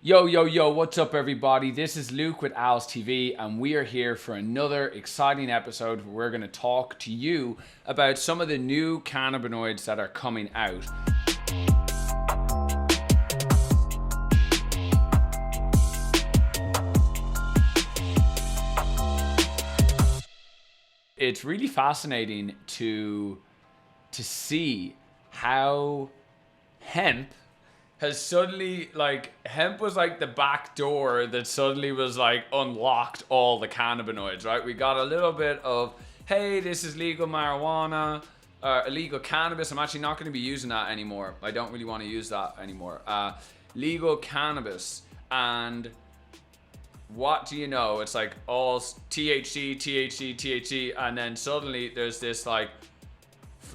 Yo, what's up, everybody? This is Luke with Owls TV, and we are here for another exciting episode where we're going to talk to you about some of the new cannabinoids that are coming out. It's really fascinating to see how hemp has suddenly, hemp was like the back door that suddenly was unlocked all the cannabinoids, right? We got a little bit of, hey, this is legal marijuana, illegal cannabis. I'm actually not going to be using that anymore. I don't really want to use that anymore. Legal cannabis. And what do you know? It's like all THC, and then suddenly there's this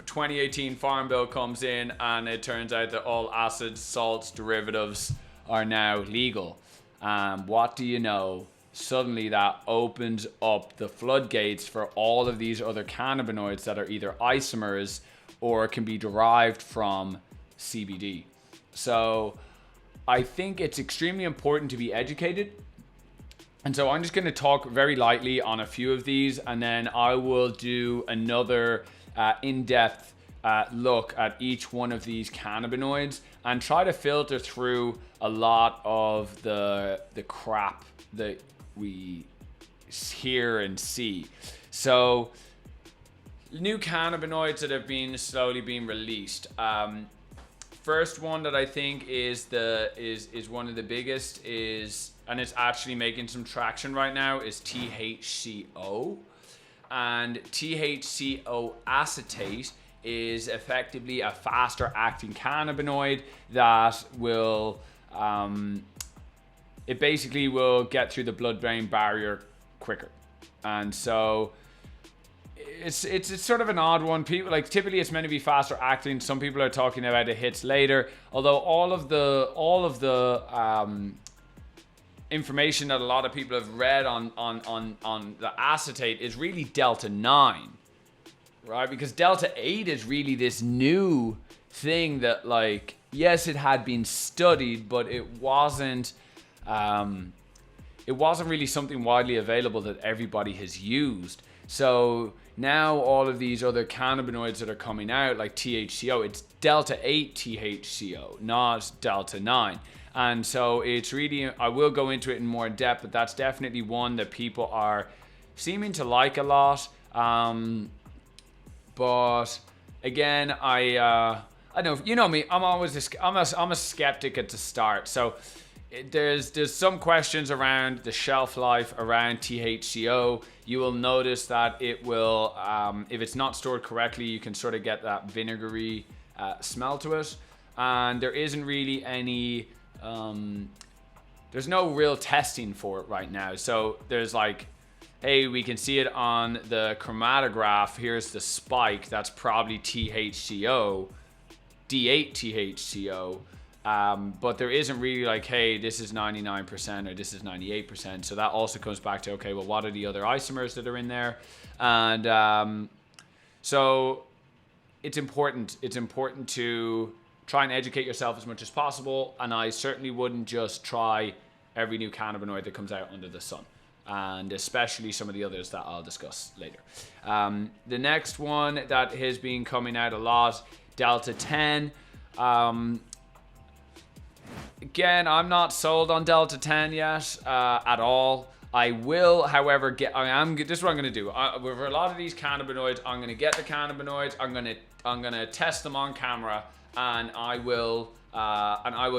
2018 Farm Bill comes in, and it turns out that all acids, salts, derivatives are now legal. What do you know? Suddenly that opens up the floodgates for all of these other cannabinoids that are either isomers or can be derived from CBD. So I think it's extremely important to be educated. And so I'm just going to talk very lightly on a few of these, and then I will do another in-depth look at each one of these cannabinoids and try to filter through a lot of the crap that we hear and see. So, new cannabinoids that have been slowly being released. First one that I think is one of the biggest and it's actually making some traction right now, is THC-O. And THC-O acetate is effectively a faster acting cannabinoid that will, it basically will get through the blood-brain barrier quicker. And so it's sort of an odd one. People typically it's meant to be faster acting. Some people are talking about it hits later, although all of the information that a lot of people have read on the acetate is really Delta 9, right? Because Delta 8 is really this new thing that, yes, it had been studied, but it wasn't really something widely available that everybody has used. So now all of these other cannabinoids that are coming out, like THC-O, it's Delta 8 THC-O, not Delta 9. And so it's really, I will go into it in more depth, but that's definitely one that people are seeming to like a lot. But again, I know, you know me, I'm a skeptic at the start. So there's some questions around the shelf life around THC-O. You will notice that it will, if it's not stored correctly, you can sort of get that vinegary smell to it. And there isn't really any, there's no real testing for it right now. So there's hey, we can see it on the chromatograph. Here's the spike. That's probably THC-O, D8 THC-O. But there isn't really hey, this is 99% or this is 98%. So that also comes back to, okay, well, what are the other isomers that are in there? And so it's important. It's important to try and educate yourself as much as possible. And I certainly wouldn't just try every new cannabinoid that comes out under the sun. And especially some of the others that I'll discuss later. The next one that has been coming out a lot, Delta 10. Again, I'm not sold on Delta 10 yet at all. I will, however, this is what I'm going to do. With a lot of these cannabinoids, I'm going to get the cannabinoids. I'm going to test them on camera, and I will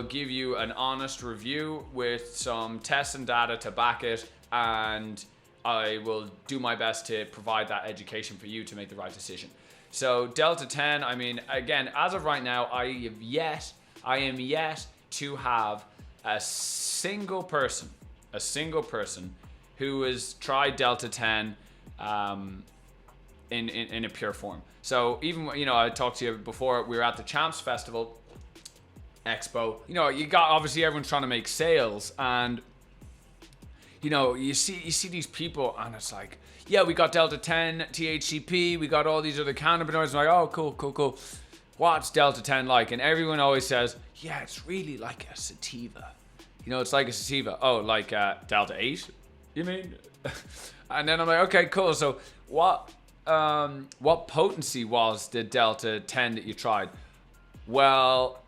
give you an honest review with some tests and data to back it, and I will do my best to provide that education for you to make the right decision. So Delta 10, I mean, again, as of right now, I am yet to have a single person who has tried Delta 10 in a pure form. So even, I talked to you before, we were at the Champs Festival Expo. You got, obviously everyone's trying to make sales, and you see these people, and it's yeah, we got Delta 10, THC-P, we got all these other cannabinoids. I'm oh, cool. What's Delta 10 like? And everyone always says, yeah, it's really like a sativa. it's like a sativa. Oh, like Delta 8, you mean? And then I'm like, okay, cool. So what potency was the Delta 10 that you tried? Well,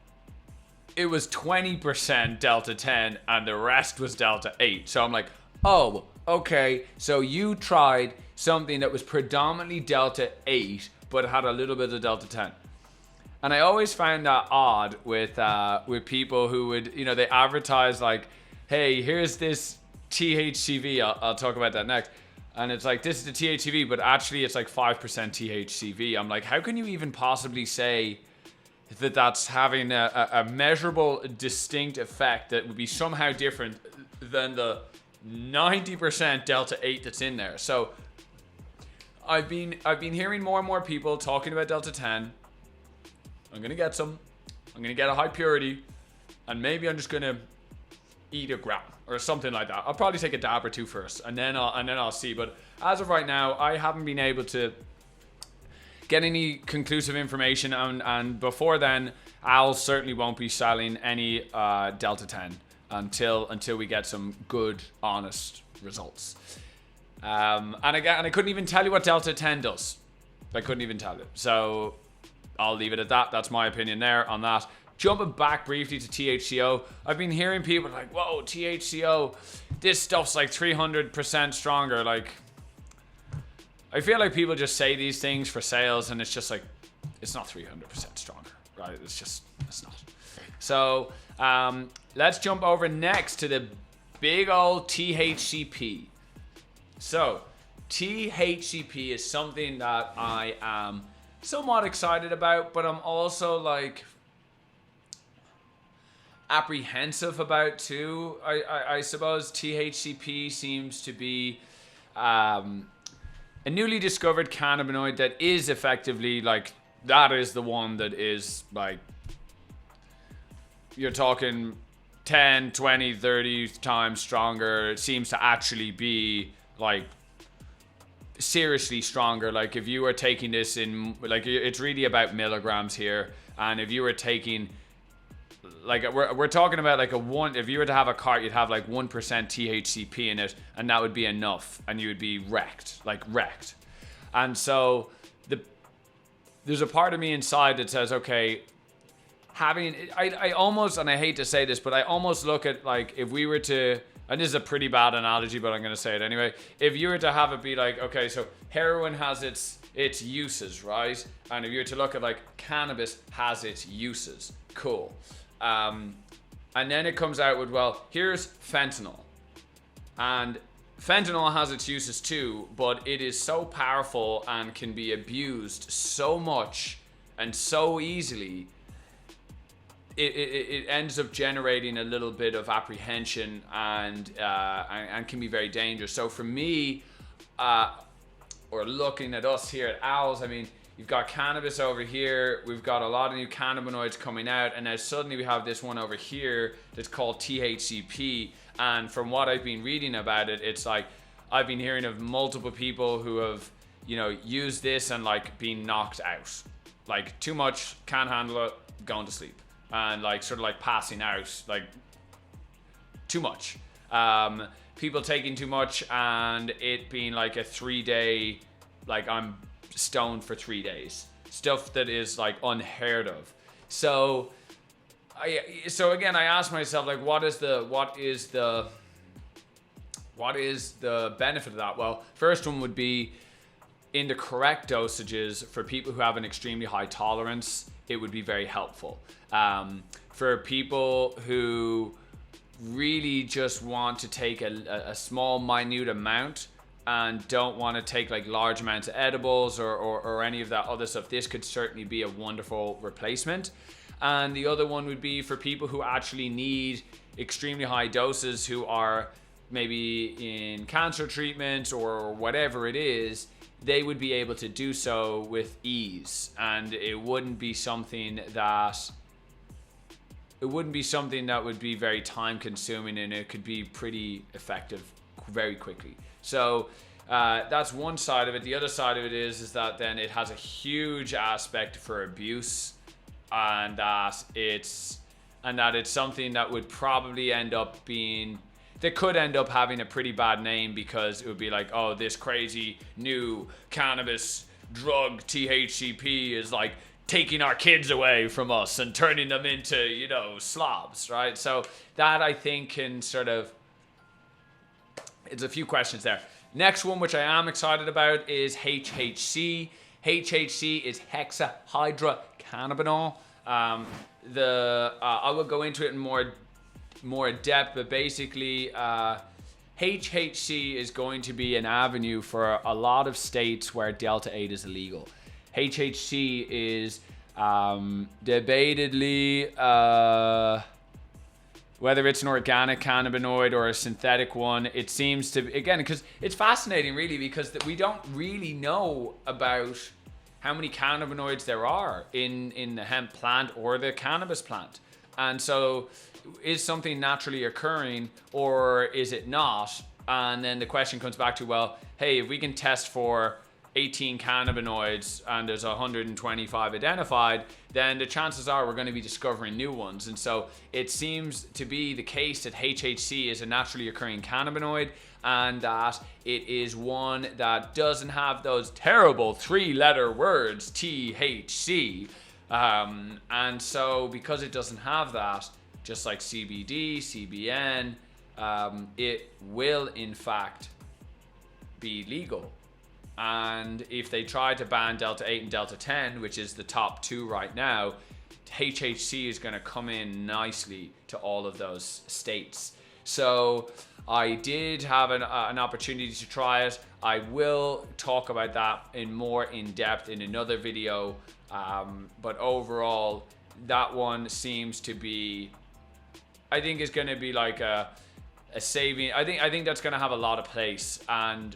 it was 20% Delta 10 and the rest was Delta 8. So I'm like, oh, okay. So you tried something that was predominantly Delta 8, but had a little bit of Delta 10. And I always found that odd with people who would, they advertise like, hey, here's this THCV. I'll talk about that next. And it's like, this is the THCV, but actually it's like 5% THCV. I'm like, how can you even possibly say that that's having a measurable, distinct effect that would be somehow different than the 90% Delta 8 that's in there? So I've been hearing more and more people talking about Delta 10. I'm gonna get some. I'm gonna get a high purity, and maybe I'm just gonna eat a gram or something like that. I'll probably take a dab or two first, and then I'll see. But as of right now, I haven't been able to get any conclusive information, and before then, Al certainly won't be selling any Delta 10 until we get some good, honest results. And I couldn't even tell you what Delta 10 does. I couldn't even tell you. So I'll leave it at that. That's my opinion there on that. Jumping back briefly to THC-O, I've been hearing people like, whoa, THC-O, this stuff's like 300% stronger. Like, I feel like people just say these things for sales, and it's just like, it's not 300% stronger, right? It's not. So let's jump over next to the big old THC-P. So THC-P is something that I am somewhat excited about, but I'm also like apprehensive about too. I suppose THC-P seems to be a newly discovered cannabinoid that is effectively like, that is the one that is like, you're talking 10, 20, 30 times stronger. It seems to actually be like seriously stronger. Like if you were taking this in, like, it's really about milligrams here, and if you were taking, like, we're talking about like if you were to have a cart, you'd have like 1% THC-P in it, and that would be enough, and you would be wrecked. And so there's a part of me inside that says, okay, I almost, and I hate to say this, but I almost look at like, if we were to, and this is a pretty bad analogy, but I'm going to say it anyway. If you were to have it be like, okay, so heroin has its uses, right? And if you were to look at like, cannabis has its uses. Cool. And then it comes out with, well, here's fentanyl. And fentanyl has its uses too, but it is so powerful and can be abused so much and so easily. It ends up generating a little bit of apprehension and can be very dangerous. So for me, or looking at us here at Owls, I mean, you've got cannabis over here. We've got a lot of new cannabinoids coming out, and now suddenly we have this one over here that's called THC-P. And from what I've been reading about it, it's like, I've been hearing of multiple people who have, used this and like been knocked out, like too much, can't handle it, going to sleep. And like sort of like passing out, like too much. People taking too much, and it being like a 3-day, like I'm stoned for 3 days. Stuff that is like unheard of. So again, I ask myself, like, what is the benefit of that? Well, first one would be, in the correct dosages for people who have an extremely high tolerance, it would be very helpful. For people who really just want to take a small, minute amount and don't want to take like large amounts of edibles or any of that other stuff, this could certainly be a wonderful replacement. And the other one would be for people who actually need extremely high doses, who are maybe in cancer treatment or whatever it is. They would be able to do so with ease, and it wouldn't be something that would be very time consuming, and it could be pretty effective very quickly. So that's one side of it. The other side of it is that then it has a huge aspect for abuse, and that and that it's something that would probably end up being, they could end up having a pretty bad name, because it would be like, oh, this crazy new cannabis drug THC-P is like taking our kids away from us and turning them into, you know, slobs, right? So that, I think, can sort of, it's a few questions there. Next one, which I am excited about, is HHC. HHC is hexahydrocannabinol. I will go into it in more depth, but basically HHC is going to be an avenue for a lot of states where Delta 8 is illegal. HHC is debatedly, whether it's an organic cannabinoid or a synthetic one, it seems to, again, because it's fascinating really, because we don't really know about how many cannabinoids there are in the hemp plant or the cannabis plant. And so is something naturally occurring or is it not? And then the question comes back to, well, hey, if we can test for 18 cannabinoids and there's 125 identified, then the chances are we're going to be discovering new ones. And so it seems to be the case that HHC is a naturally occurring cannabinoid, and that it is one that doesn't have those terrible 3-letter words THC. And so because it doesn't have that, just like CBD, CBN, it will in fact be legal. And if they try to ban Delta 8 and Delta 10, which is the top 2 right now, HHC is going to come in nicely to all of those states. So I did have an opportunity to try it. I will talk about that more in depth in another video. But overall, that one seems to be, I think is going to be like a saving. I think that's going to have a lot of place. And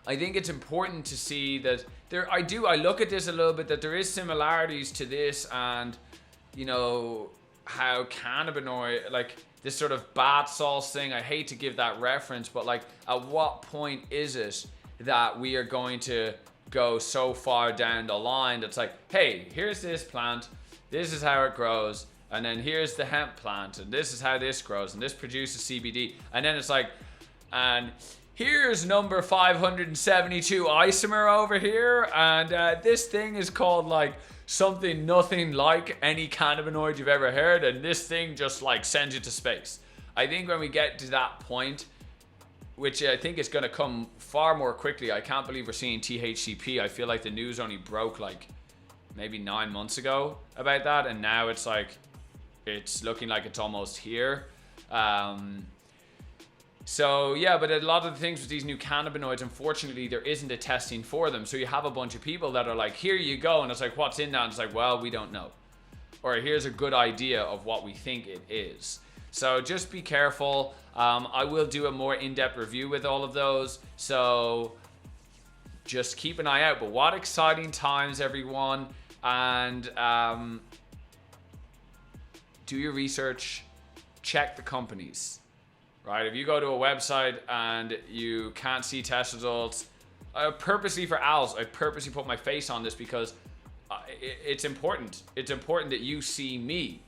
I think it's important to see that I look at this a little bit, that there is similarities to this and, you know, how cannabinoid, like this sort of bath salts thing, I hate to give that reference, but like at what point is it that we are going to go so far down the line that's like, hey, here's this plant, this is how it grows, and then here's the hemp plant, and this is how this grows, and this produces CBD, and then it's like, and here's number 572 isomer over here, and this thing is called like something nothing like any cannabinoid you've ever heard, and this thing just like sends you to space. I think when we get to that point, which I think is going to come far more quickly, I can't believe we're seeing THC-P. I feel like the news only broke like maybe 9 months ago about that, and now it's like, it's looking like it's almost here. So yeah, but a lot of the things with these new cannabinoids, unfortunately, there isn't a testing for them. So you have a bunch of people that are like, here you go. And it's like, what's in that? And it's like, well, we don't know. Or here's a good idea of what we think it is. So just be careful. I will do a more in-depth review with all of those. So just keep an eye out. But what exciting times, everyone. And do your research. Check the companies. Right, if you go to a website and you can't see test results, purposely for owls, I purposely put my face on this because it's important. It's important that you see me,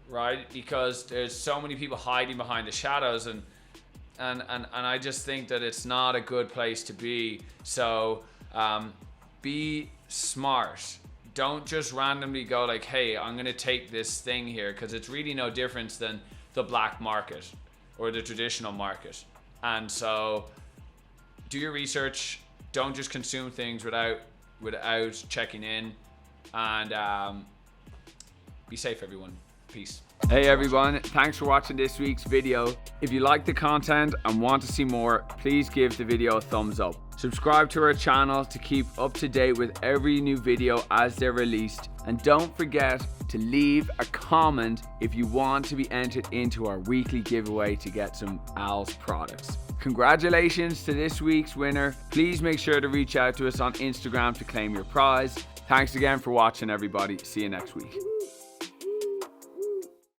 right? Because there's so many people hiding behind the shadows, and I just think that it's not a good place to be. So be smart. Don't just randomly go like, hey, I'm gonna take this thing here, because it's really no difference than the black market or the traditional market. And so do your research. Don't just consume things without checking in. And be safe, everyone. Peace. Hey everyone, thanks for watching this week's video. If you like the content and want to see more, please give the video a thumbs up. Subscribe to our channel to keep up to date with every new video as they're released. And don't forget to leave a comment if you want to be entered into our weekly giveaway to get some Owls products. Congratulations to this week's winner. Please make sure to reach out to us on Instagram to claim your prize. Thanks again for watching, everybody. See you next week.